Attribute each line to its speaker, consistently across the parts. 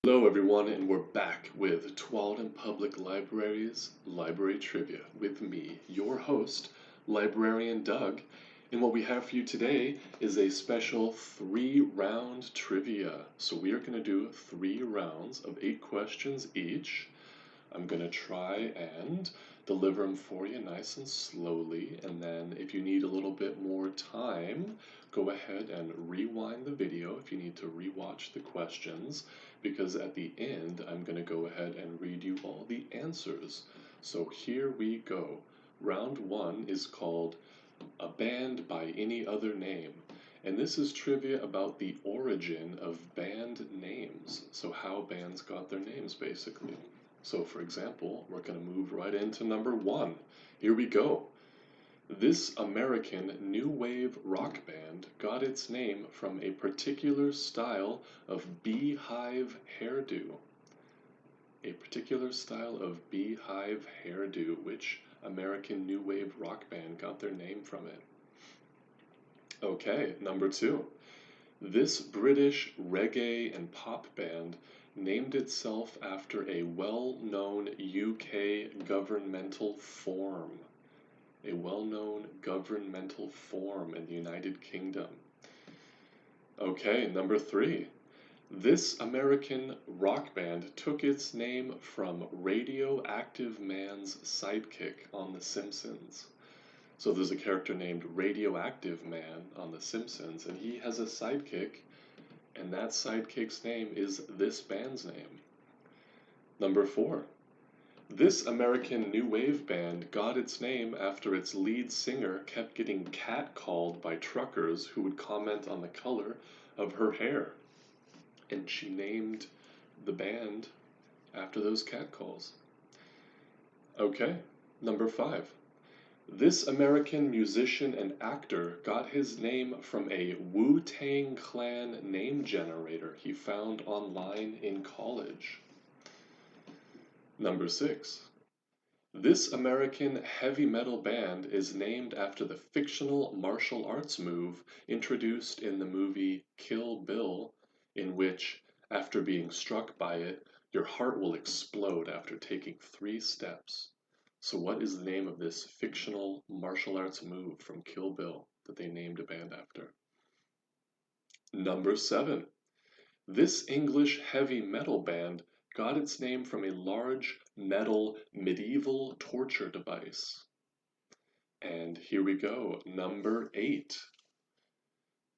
Speaker 1: Hello everyone, and we're back with Tualatin Public Library's Library Trivia with me, your host, Librarian Doug. And what we have for you today is a special 3-round trivia. So we are going to do 3 rounds of 8 questions each. I'm going to try and deliver them for you nice and slowly, and then if you need a little bit more time, go ahead and rewind the video if you need to rewatch the questions, because at the end I'm going to go ahead and read you all the answers. So here we go. Round 1 is called A Band by Any Other Name. And this is trivia about the origin of band names. So how bands got their names, basically. So for example, we're going to move right into number 1. Here we go. This American new wave rock band got its name from a particular style of beehive hairdo. A particular style of beehive hairdo. Which American new wave rock band got their name from it? Okay, number 2. This British reggae and pop band named itself after a well-known UK governmental form. A well-known governmental form in the United Kingdom. Okay, number 3. This American rock band took its name from Radioactive Man's Sidekick on The Simpsons. So there's a character named Radioactive Man on The Simpsons, and he has a sidekick, and that sidekick's name is this band's name. Number 4. This American new wave band got its name after its lead singer kept getting catcalled by truckers who would comment on the color of her hair. And she named the band after those catcalls. Okay, number 5. This American musician and actor got his name from a Wu-Tang Clan name generator he found online in college. Number 6. This American heavy metal band is named after the fictional martial arts move introduced in the movie Kill Bill, in which, after being struck by it, your heart will explode after taking 3 steps. So what is the name of this fictional martial arts move from Kill Bill that they named a band after? Number 7. This English heavy metal band got its name from a large metal medieval torture device. And here we go, number 8.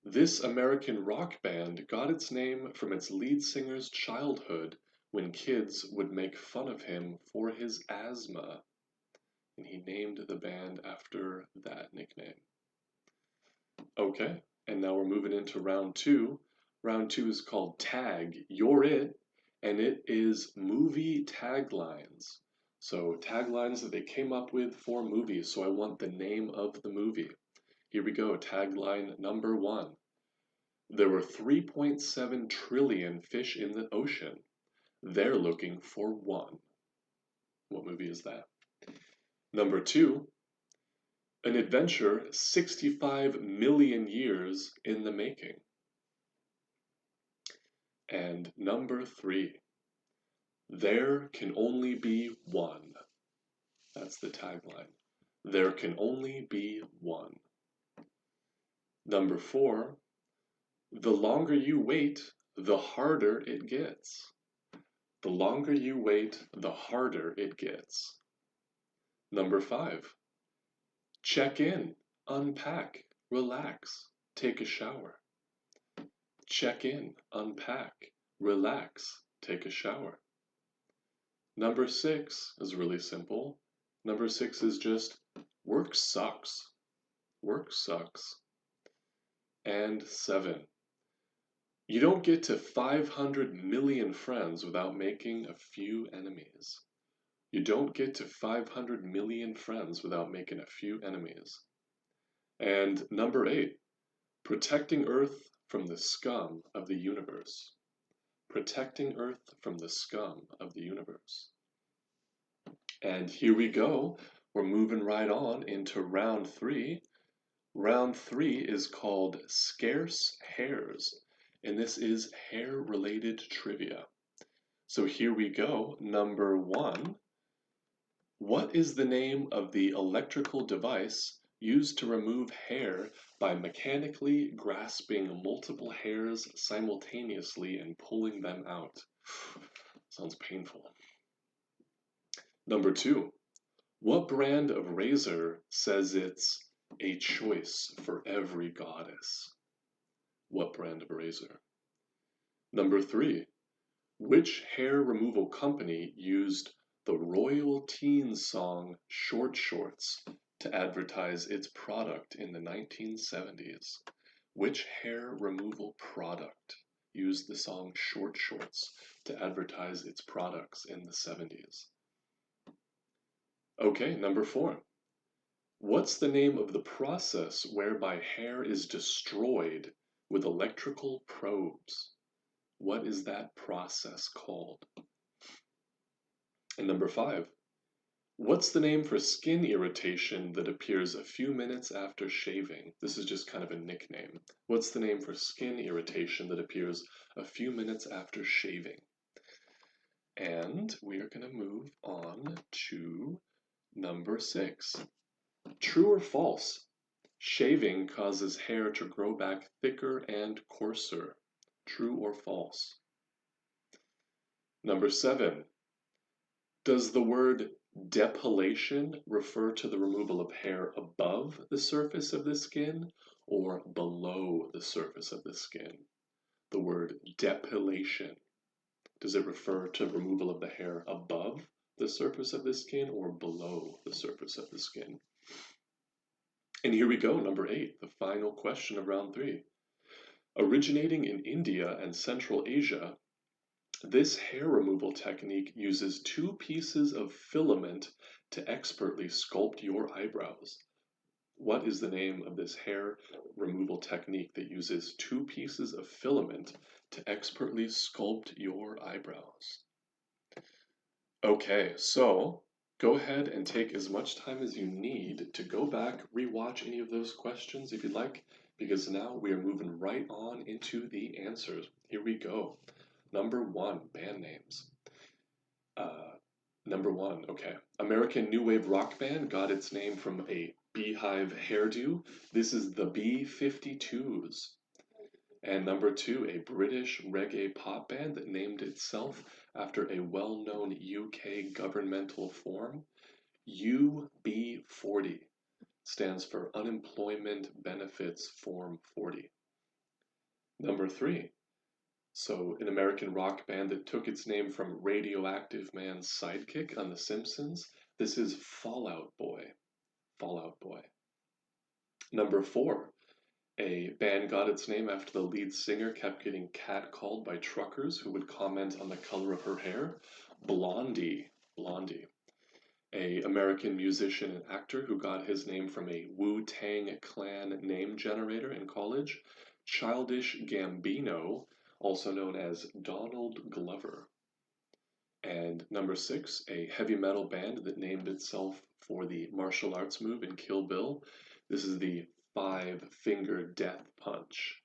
Speaker 1: This American rock band got its name from its lead singer's childhood when kids would make fun of him for his asthma. And he named the band after that nickname. Okay, and now we're moving into round 2. Round 2 is called Tag, You're It, and it is movie taglines. So taglines that they came up with for movies, so I want the name of the movie. Here we go, tagline number 1. There were 3.7 trillion fish in the ocean. They're looking for one. What movie is that? Number 2, an adventure 65 million years in the making. And number 3, there can only be one. That's the tagline. There can only be one. Number 4, the longer you wait, the harder it gets. The longer you wait, the harder it gets. Number 5, check in, unpack, relax, take a shower. Check in, unpack, relax, take a shower. Number 6 is really simple. Number 6 is just work sucks. Work sucks. And 7, you don't get to 500 million friends without making a few enemies. You don't get to 500 million friends without making a few enemies. And number 8, protecting Earth from the scum of the universe. Protecting Earth from the scum of the universe. And here we go. We're moving right on into round 3. Round 3 is called Scarce Hairs, and this is hair-related trivia. So here we go. Number 1. What is the name of the electrical device used to remove hair by mechanically grasping multiple hairs simultaneously and pulling them out? Sounds painful. Number 2. What brand of razor says it's a choice for every goddess? What brand of razor? Number 3. Which hair removal company used the Royal Teen song Short Shorts to advertise its product in the 1970s? Which hair removal product used the song Short Shorts to advertise its products in the 70s? Okay, number 4. What's the name of the process whereby hair is destroyed with electrical probes? What is that process called? And number 5. What's the name for skin irritation that appears a few minutes after shaving? This is just kind of a nickname. What's the name for skin irritation that appears a few minutes after shaving? And we are going to move on to number 6. True or false? Shaving causes hair to grow back thicker and coarser. True or false? Number 7. Does the word depilation refer to the removal of hair above the surface of the skin or below the surface of the skin? The word depilation, does it refer to removal of the hair above the surface of the skin or below the surface of the skin? And here we go, number 8, the final question of round 3. Originating in India and Central Asia, this hair removal technique uses 2 pieces of filament to expertly sculpt your eyebrows. What is the name of this hair removal technique that uses 2 pieces of filament to expertly sculpt your eyebrows? Okay, so go ahead and take as much time as you need to go back, rewatch any of those questions if you'd like, because now we are moving right on into the answers. Here we go. Number 1, band names. Number 1, okay. American New Wave rock band got its name from a beehive hairdo. This is the B-52s. And number 2, a British reggae pop band that named itself after a well-known UK governmental form. UB40 stands for Unemployment Benefits Form 40. Number 3, so an American rock band that took its name from Radioactive man's Sidekick on The Simpsons. This is Fall Out Boy. Fall Out Boy. Number 4, a band got its name after the lead singer kept getting catcalled by truckers who would comment on the color of her hair. Blondie. Blondie. A American musician and actor who got his name from a Wu-Tang Clan name generator in college. Childish Gambino, also known as Donald Glover. And number 6, a heavy metal band that named itself for the martial arts move in Kill Bill. This is the 5-Finger Death Punch.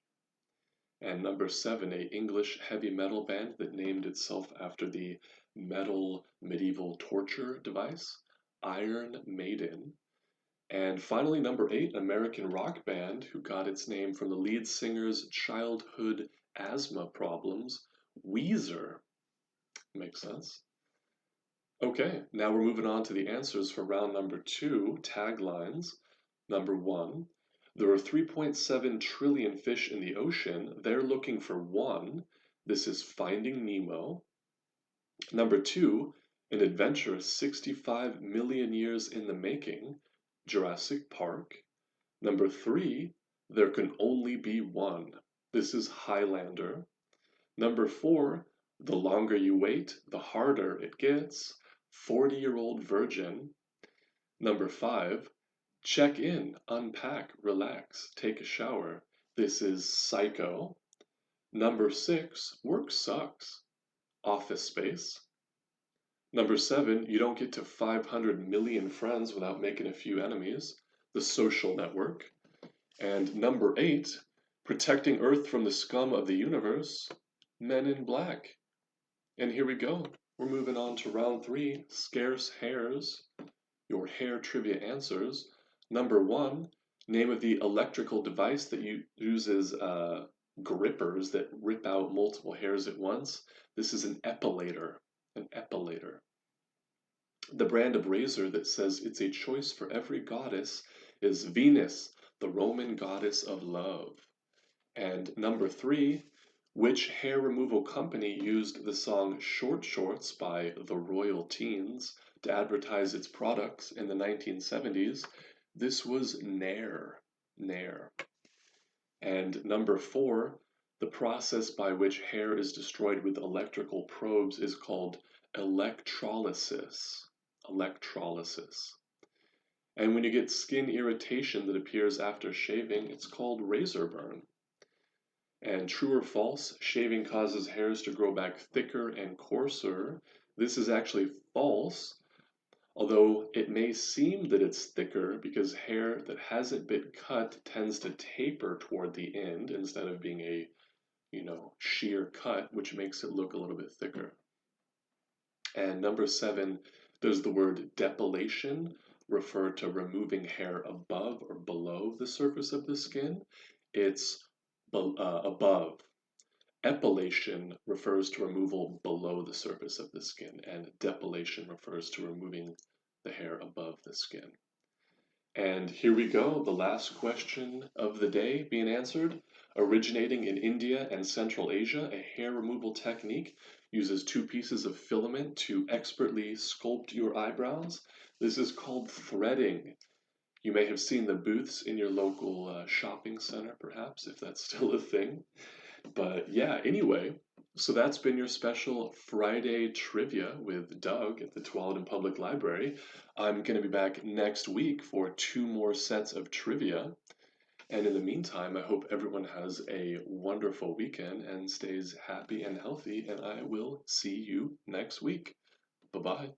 Speaker 1: And number 7, a English heavy metal band that named itself after the metal medieval torture device, Iron Maiden. And finally, number 8, an American rock band who got its name from the lead singer's childhood asthma problems, Weezer. Makes sense? Okay, now we're moving on to the answers for round number 2, taglines. Number 1, there are 3.7 trillion fish in the ocean. They're looking for one. This is Finding Nemo. Number 2, an adventure 65 million years in the making. Jurassic Park. Number 3, there can only be one. This is Highlander. Number 4, the longer you wait, the harder it gets. 40-Year-Old Virgin. Number 5, check in, unpack, relax, take a shower. This is Psycho. Number 6, work sucks. Office Space. Number 7, you don't get to 500 million friends without making a few enemies. The Social Network. And number 8, protecting Earth from the scum of the universe. Men in Black. And here we go. We're moving on to round three, scarce hairs. Your hair trivia answers. Number one, name of the electrical device that uses grippers that rip out multiple hairs at once. This is an epilator. An epilator. The brand of razor that says it's a choice for every goddess is Venus, the Roman goddess of love. And number three, which hair removal company used the song Short Shorts by the Royal Teens to advertise its products in the 1970s? This was Nair. Nair. And number four, the process by which hair is destroyed with electrical probes is called electrolysis. Electrolysis. And when you get skin irritation that appears after shaving, it's called razor burn. And true or false, shaving causes hairs to grow back thicker and coarser. This is actually false, although it may seem that it's thicker because hair that hasn't been cut tends to taper toward the end instead of being a, sheer cut, which makes it look a little bit thicker. And number seven, does the word depilation refer to removing hair above or below the surface of the skin? It's above. Epilation refers to removal below the surface of the skin, and depilation refers to removing the hair above the skin. And here we go, the last question of the day being answered. Originating in India and Central Asia, a hair removal technique uses two pieces of filament to expertly sculpt your eyebrows. This is called threading. You may have seen the booths in your local shopping center, perhaps, if that's still a thing. But yeah, anyway, so that's been your special Friday trivia with Doug at the Tualatin Public Library. I'm going to be back next week for two more sets of trivia. And in the meantime, I hope everyone has a wonderful weekend and stays happy and healthy. And I will see you next week. Bye bye.